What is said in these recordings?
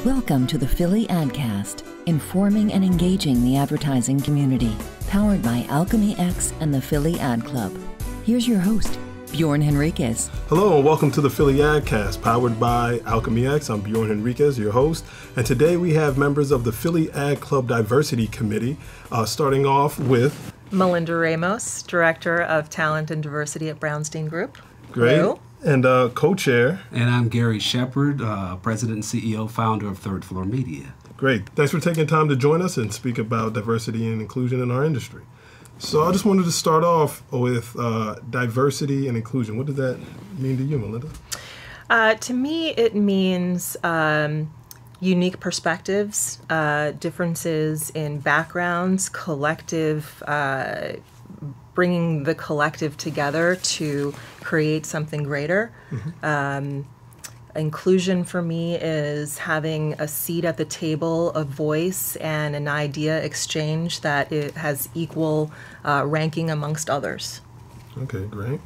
Welcome to the Philly Adcast, informing and engaging the advertising community, powered by Alchemy X and the Philly Ad Club. Here's your host, Bjorn Henriquez. Hello and welcome to the Philly Adcast, powered by Alchemy X. I'm Bjorn Henriquez, your host, and today we have members of the Philly Ad Club Diversity Committee, starting off with Melinda Ramos, Director of Talent and Diversity at Brownstein Group. Great. Hello. And co-chair. And I'm Gary Shepard, President and CEO, founder of Third Floor Media. Great. Thanks for taking time to join us and speak about diversity and inclusion in our industry. So I just wanted to start off with diversity and inclusion. What does that mean to you, Melinda? To me, it means unique perspectives, differences in backgrounds, collective, bringing the collective together to create something greater. Mm-hmm. Inclusion for me is having a seat at the table, a voice, and an idea exchange that it has equal ranking amongst others. Okay, great.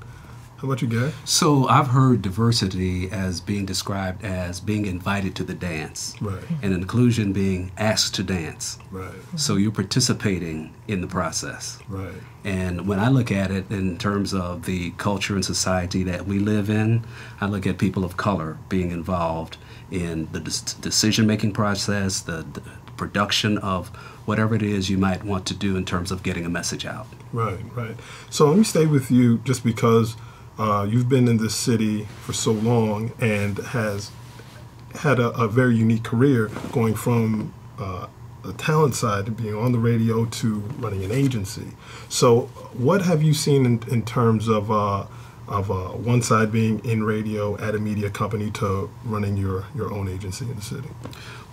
How about you, Gary? So I've heard diversity as being described as being invited to the dance. Right. And inclusion being asked to dance. Right. So you're participating in the process. Right. And when I look at it in terms of the culture and society that we live in, I look at people of color being involved in the decision-making process, the production of whatever it is you might want to do in terms of getting a message out. Right, right. So let me stay with you just because you've been in this city for so long and has had a very unique career, going from the talent side to being on the radio to running an agency. So what have you seen in terms of one side being in radio at a media company to running your own agency in the city?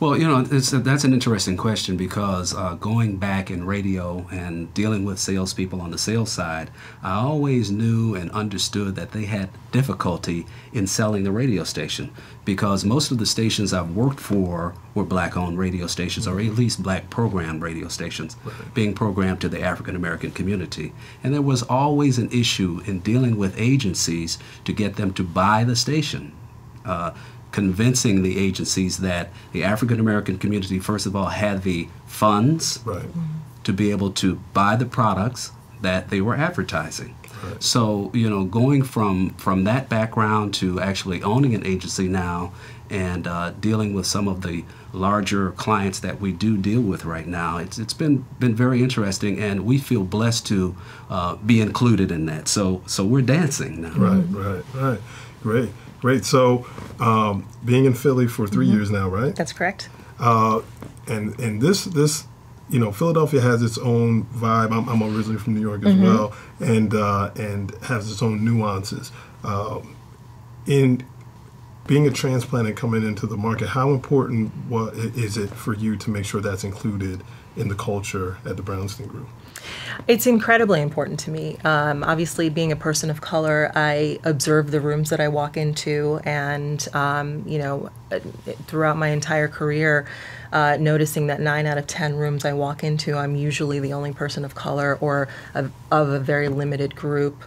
Well, you know, that's an interesting question because going back in radio and dealing with salespeople on the sales side, I always knew and understood that they had difficulty in selling the radio station because most of the stations I've worked for were black-owned radio stations, or at least black-programmed radio stations, right, being programmed to the African-American community. And there was always an issue in dealing with agencies to get them to buy the station. Convincing the agencies that the African-American community, first of all, had the funds right, to be able to buy the products that they were advertising. Right. So, you know, going from that background to actually owning an agency now and dealing with some of the larger clients that we do deal with right now, it's been very interesting, and we feel blessed to be included in that. So we're dancing now. Right. Great. So, being in Philly for 3 years now, right? That's correct. And this, you know, Philadelphia has its own vibe. I'm originally from New York as well, and has its own nuances. In being a transplant and coming into the market, how important is it for you to make sure that's included in the culture at the Brownstein Group? It's incredibly important to me. Obviously, being a person of color, I observe the rooms that I walk into, and you know, throughout my entire career, noticing that 9 out of 10 rooms I walk into, I'm usually the only person of color or of a very limited group.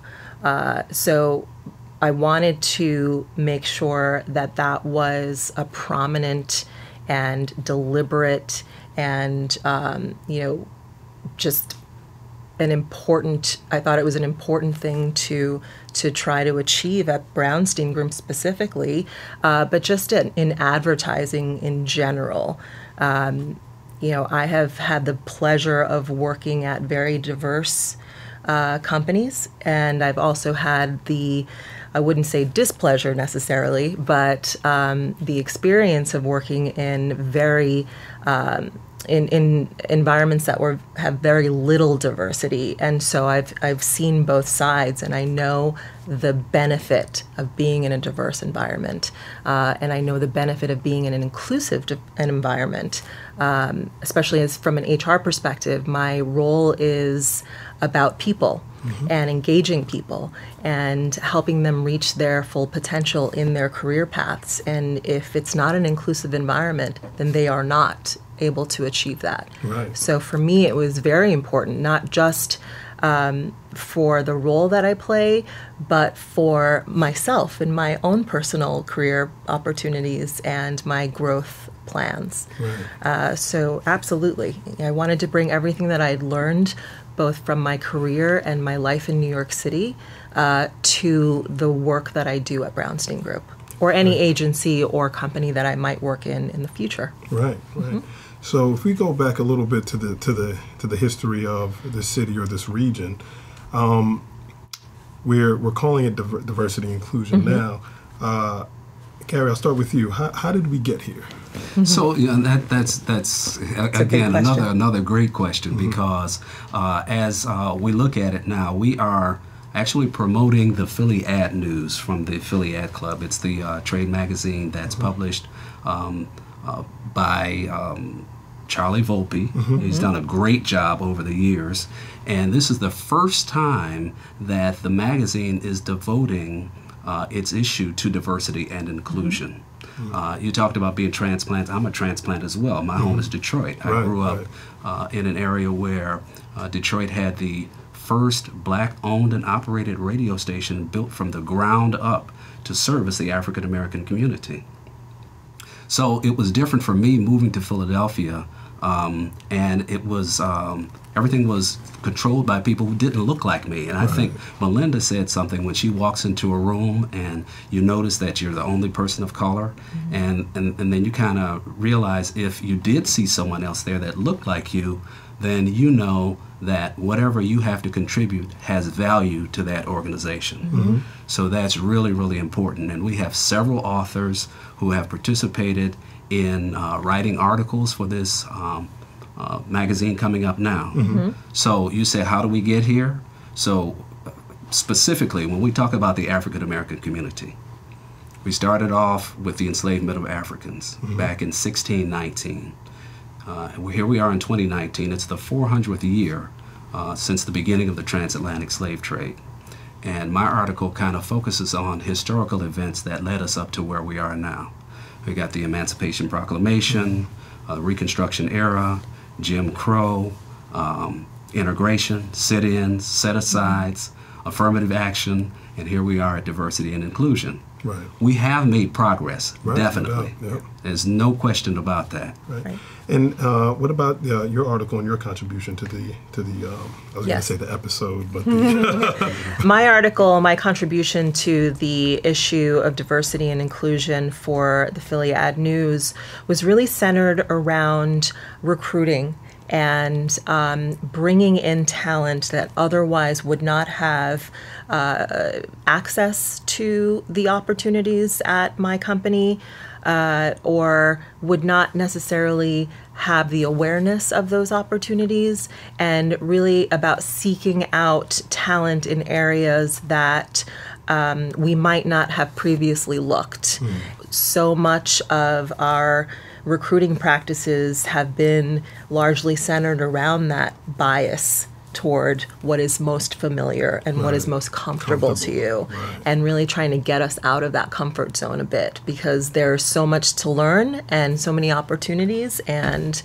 So I wanted to make sure that that was a prominent and deliberate and you know, just I thought it was an important thing to try to achieve at Brownstein Group specifically, but just in advertising in general. You know, I have had the pleasure of working at very diverse companies, and I've also had I wouldn't say displeasure necessarily, but the experience of working in very in environments that have very little diversity, and so I've seen both sides, and I know the benefit of being in a diverse environment, and I know the benefit of being in an inclusive environment, especially from an HR perspective. My role is about people. Mm-hmm. And engaging people and helping them reach their full potential in their career paths. And if it's not an inclusive environment, then they are not able to achieve that. Right. So for me, it was very important, not just for the role that I play, but for myself and my own personal career opportunities and my growth plans. Right. So absolutely, I wanted to bring everything that I'd learned both from my career and my life in New York City to the work that I do at Brownstein Group or any agency or company that I might work in the future. Right, right. So if we go back a little bit to the history of this city or this region, we're calling it diversity and inclusion now. Gary, I'll start with you. How did we get here? So that's again another great question, because as we look at it now, we are actually promoting the Philly Ad News from the Philly Ad Club. It's the trade magazine that's published by Charlie Volpe. He's done a great job over the years, and this is the first time that the magazine is devoting its issue to diversity and inclusion. You talked about being transplant. I'm a transplant as well. My home is Detroit. I grew up in an area where Detroit had the first black-owned and operated radio station built from the ground up to service the African American community. So it was different for me moving to Philadelphia, and it was everything was controlled by people who didn't look like me. And I think Melinda said something when she walks into a room and you notice that you're the only person of color, and then you kind of realize if you did see someone else there that looked like you, then you know that whatever you have to contribute has value to that organization. So that's really, really important. And we have several authors who have participated in writing articles for this magazine coming up now. So you say, how do we get here? So specifically, when we talk about the African American community, we started off with the enslavement of Africans back in 1619. Here we are in 2019. It's the 400th year since the beginning of the transatlantic slave trade. And my article kind of focuses on historical events that led us up to where we are now. We got the Emancipation Proclamation, the Reconstruction era, Jim Crow, integration, sit-ins, set-asides, affirmative action, and here we are at diversity and inclusion. Right. We have made progress, definitely. No doubt, There's no question about that. Right. And what about your article and your contribution to the I was going to say the episode, but My article, my contribution to the issue of diversity and inclusion for the Philly Ad News was really centered around recruiting and bringing in talent that otherwise would not have access to the opportunities at my company, or would not necessarily have the awareness of those opportunities, and really about seeking out talent in areas that we might not have previously looked. So much of our recruiting practices have been largely centered around that bias toward what is most familiar and what is most comfortable to you, and really trying to get us out of that comfort zone a bit, because there's so much to learn and so many opportunities and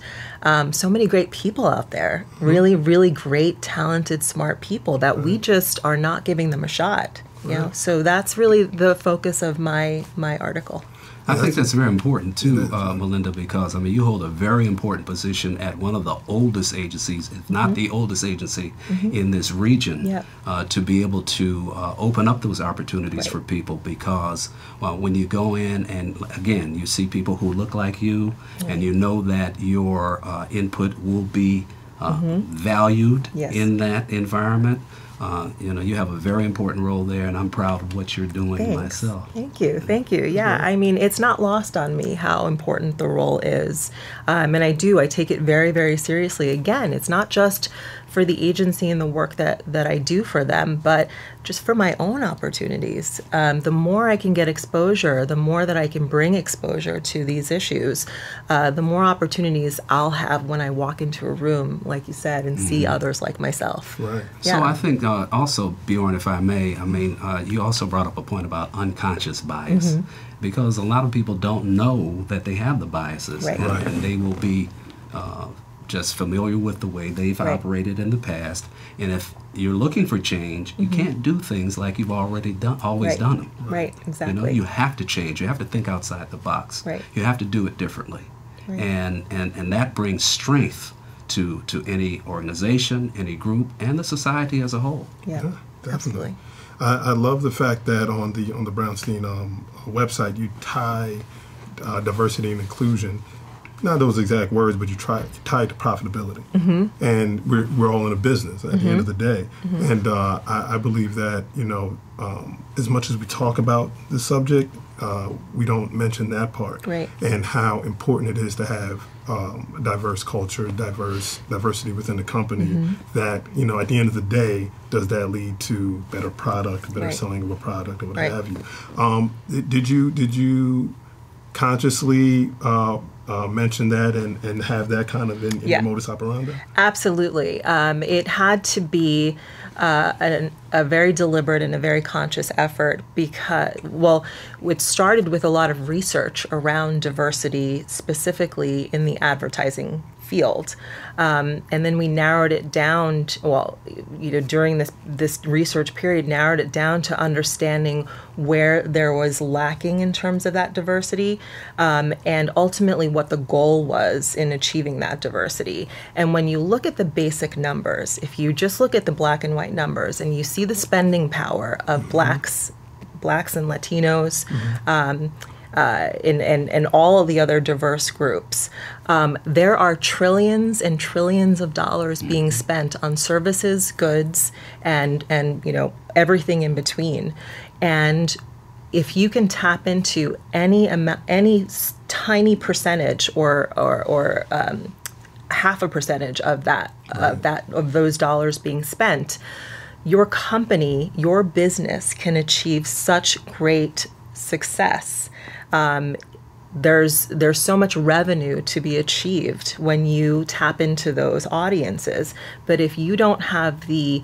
so many great people out there, really, really great, talented, smart people that we just are not giving them a shot. You know? So that's really the focus of my article. I think that's very important too, Melinda, because I mean you hold a very important position at one of the oldest agencies, if not the oldest agency in this region, to be able to open up those opportunities for people. Because when you go in and again you see people who look like you, and you know that your input will be valued in that environment. You have a very important role there, and I'm proud of what you're doing myself. Thank you. Yeah, I mean, it's not lost on me how important the role is. And I take it very, very seriously. Again, it's not just for the agency and the work that I do for them, but just for my own opportunities. The more I can get exposure, the more that I can bring exposure to these issues, the more opportunities I'll have when I walk into a room, like you said, and see others like myself. Right. So I think also, Bjorn, if I may, you also brought up a point about unconscious bias, because a lot of people don't know that they have the biases, and they will be just familiar with the way they've operated in the past. And if you're looking for change, you can't do things like you've already always Right. done them. Right, exactly. You know, you have to change. You have to think outside the box. Right. You have to do it differently. Right. And that brings strength to any organization, any group, and the society as a whole. Yeah, definitely. absolutely. I love the fact that on the Brownstein website you tie diversity and inclusion, not those exact words, but you tie it to profitability. And we're all in a business at the end of the day. And I believe that, you know, as much as we talk about the subject, we don't mention that part. Right. And how important it is to have a diverse culture, diversity within the company. That, you know, at the end of the day, does that lead to better product, better Right. selling of a product, or what Right. have you? Did you consciously mention that and have that kind of in your modus operandi? Absolutely. It had to be a very deliberate and a very conscious effort because, well, it started with a lot of research around diversity, specifically in the advertising field. And then we narrowed it down to, well, you know, during this research period, narrowed it down to understanding where there was lacking in terms of that diversity, and ultimately what the goal was in achieving that diversity. And when you look at the basic numbers, if you just look at the black and white numbers and you see the spending power of blacks and Latinos, and all of the other diverse groups, there are trillions and trillions of dollars being spent on services, goods, and you know, everything in between. And if you can tap into any tiny percentage or half a percentage of that of those dollars being spent, your company, your business can achieve such great success. There's so much revenue to be achieved when you tap into those audiences. But if you don't have the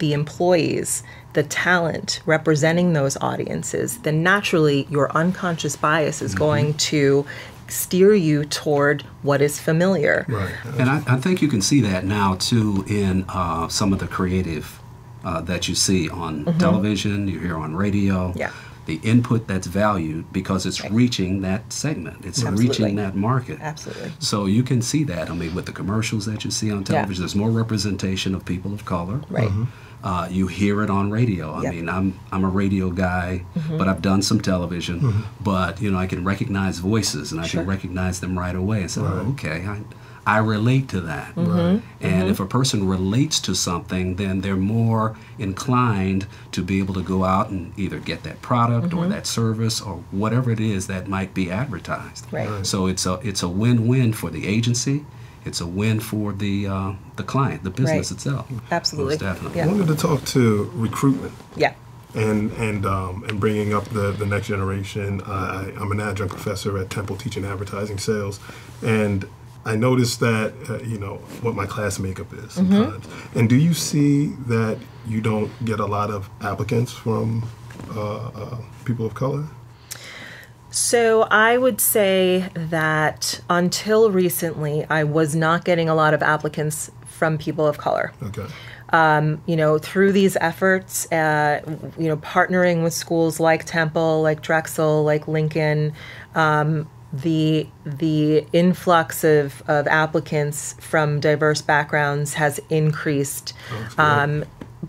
employees, the talent representing those audiences, then naturally your unconscious bias is going to steer you toward what is familiar. Right. And I think you can see that now too in some of the creative that you see on television, you hear on radio. Yeah. The input that's valued because it's reaching that segment. It's reaching that market. Absolutely. So you can see that. I mean, with the commercials that you see on television, there's more representation of people of color. Right. You hear it on radio. I mean, I'm a radio guy, but I've done some television. But, you know, I can recognize voices and I can recognize them right away and say, oh, okay, I relate to that. And if a person relates to something, then they're more inclined to be able to go out and either get that product or that service or whatever it is that might be advertised. Right. So it's a win-win for the agency. It's a win for the client, the business itself. Absolutely. Most definitely. I wanted to talk to recruitment. Yeah. And bringing up the next generation. I'm an adjunct professor at Temple teaching advertising sales, and I noticed that, you know, what my class makeup is sometimes. And do you see that you don't get a lot of applicants from people of color? So I would say that until recently, I was not getting a lot of applicants from people of color. Okay. You know, through these efforts, you know, partnering with schools like Temple, like Drexel, like Lincoln, the influx of applicants from diverse backgrounds has increased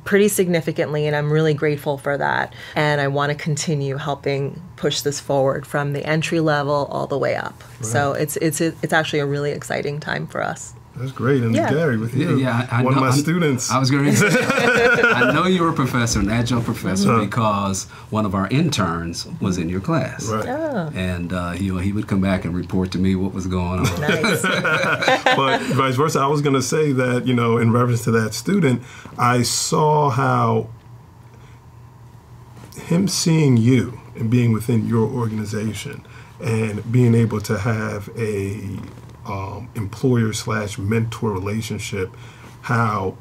pretty significantly, and I'm really grateful for that. And I want to continue helping push this forward from the entry level all the way up. Right. So it's actually a really exciting time for us. That's great. And Gary, with you, I one know, of my students. I was going to say, I know you were a professor, an adjunct professor, because one of our interns was in your class. Right. Oh. And he would come back and report to me what was going on. Nice. But vice versa, I was going to say that, you know, in reference to that student, I saw how him seeing you and being within your organization and being able to have a employer/mentor relationship, how,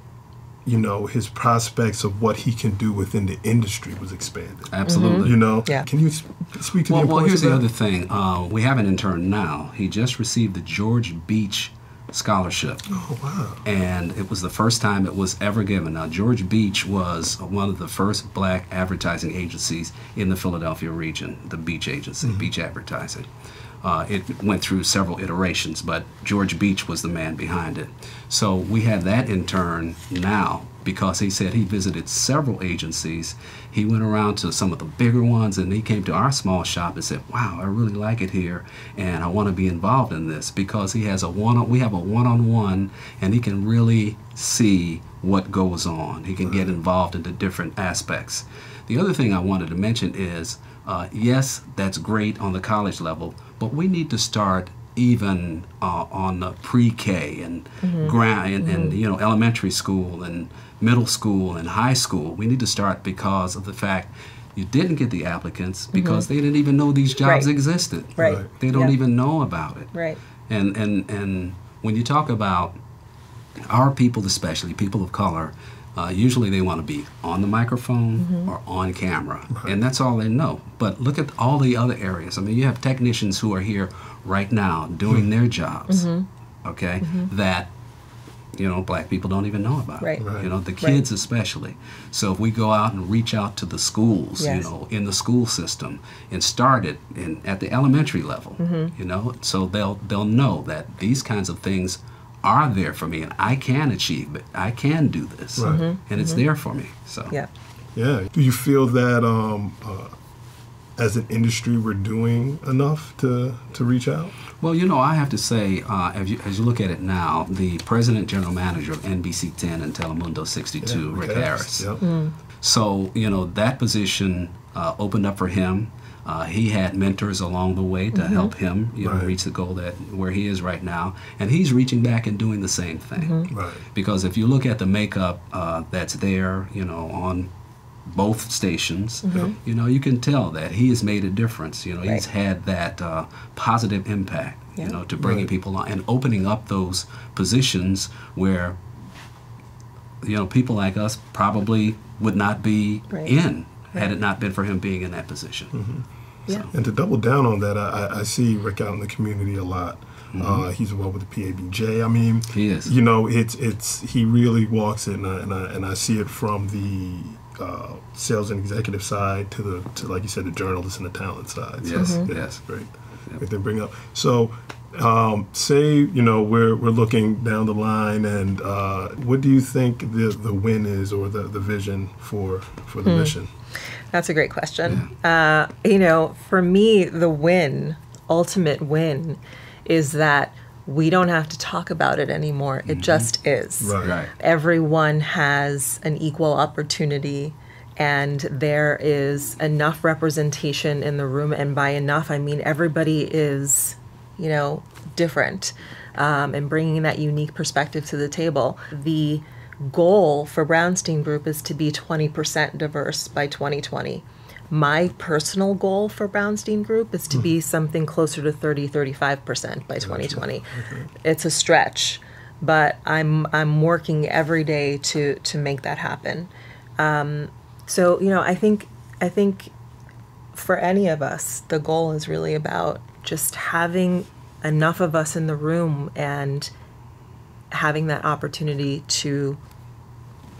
you know, his prospects of what he can do within the industry was expanded. Absolutely. You know? Yeah. Can you speak to the Well, importance here's of the that? other thing. We have an intern now. He just received the George Beach scholarship. Oh, wow. And it was the first time it was ever given. Now, George Beach was one of the first black advertising agencies in the Philadelphia region, the Beach Agency, Beach Advertising. It went through several iterations, but George Beach was the man behind it. So we have that intern now because he said he visited several agencies. He went around to some of the bigger ones, and he came to our small shop and said, wow, I really like it here, and I want to be involved in this, because he has we have a one-on-one, and he can really see what goes on. He can get involved into different aspects. The other thing I wanted to mention is, yes, that's great on the college level, but we need to start even on the pre-K and and you know, elementary school and middle school and high school. We need to start, because of the fact you didn't get the applicants because they didn't even know these jobs existed. Right. They don't even know about it. Right. And when you talk about our people, especially people of color, usually they want to be on the microphone or on camera, and that's all they know. But look at all the other areas. I mean, you have technicians who are here right now doing their jobs, okay, that, you know, black people don't even know about. Right. You know, the kids especially. So if we go out and reach out to the schools, you know, in the school system, and start it at the elementary level, you know, so they'll know that these kinds of things are there for me, and I can achieve it. I can do this, and it's there for me. So Yeah. Do you feel that as an industry we're doing enough to reach out? Well, you know, I have to say, as you look at it now, the president general manager of NBC 10 and Telemundo 62, Rick Harris. So, you know, that position opened up for him. He had mentors along the way to help him, you know, reach the goal where he is right now, and he's reaching back and doing the same thing. Because if you look at the makeup that's there, you know, on both stations, you know, you can tell that he has made a difference. You know, he's had that positive impact, you know, to bringing people on and opening up those positions where, you know, people like us probably would not be in had it not been for him being in that position. And to double down on that, I see Rick out in the community a lot. He's involved with the PABJ. I mean, he is. You know, he really walks it, and I see it from the sales and executive side to like you said, the journalist and the talent side. So, yes, great. If they bring up. So, say, you know, we're looking down the line, and what do you think the win is, or the vision for the mission? That's a great question. You know, for me, the ultimate win, is that we don't have to talk about it anymore. It just is. Right. Everyone has an equal opportunity, and there is enough representation in the room. And by enough, I mean everybody is, you know, different, and bringing that unique perspective to the table. The goal for Brownstein Group is to be 20% diverse by 2020. My personal goal for Brownstein Group is to be something closer to 30-35% by 2020. It's a stretch, but I'm working every day to make that happen. So, you know, I think for any of us, the goal is really about just having enough of us in the room and having that opportunity to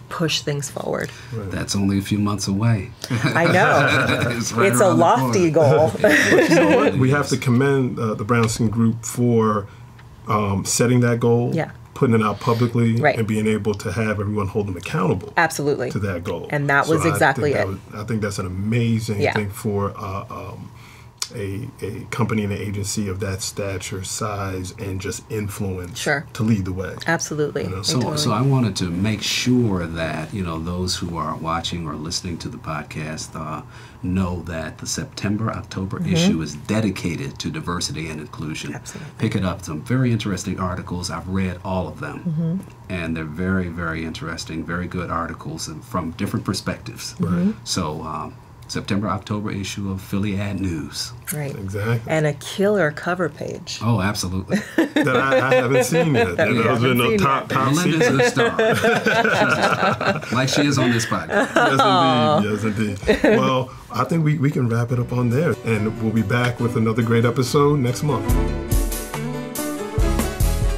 push things forward. That's only a few months away. I know. It's a lofty goal. We have to commend the Brownstein Group for setting that goal, putting it out publicly, and being able to have everyone hold them accountable to that goal. And that was exactly it. I think that's an amazing thing for a company and an agency of that stature, size, and just influence to lead the way. Absolutely. You know? So I wanted to make sure that, you know, those who are watching or listening to the podcast know that the September-October issue is dedicated to diversity and inclusion. Absolutely. Pick it up. Some very interesting articles. I've read all of them. And they're very, very interesting, very good articles from different perspectives. So September-October issue of Philly Ad News. Right. Exactly. And a killer cover page. Oh, absolutely. That I haven't seen yet. Those are no top Melinda's a star. Like she is on this podcast. Yes, indeed. Well, I think we can wrap it up on there. And we'll be back with another great episode next month.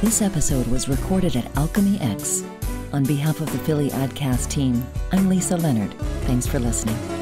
This episode was recorded at Alchemy X. On behalf of the Philly Adcast team, I'm Lisa Leonard. Thanks for listening.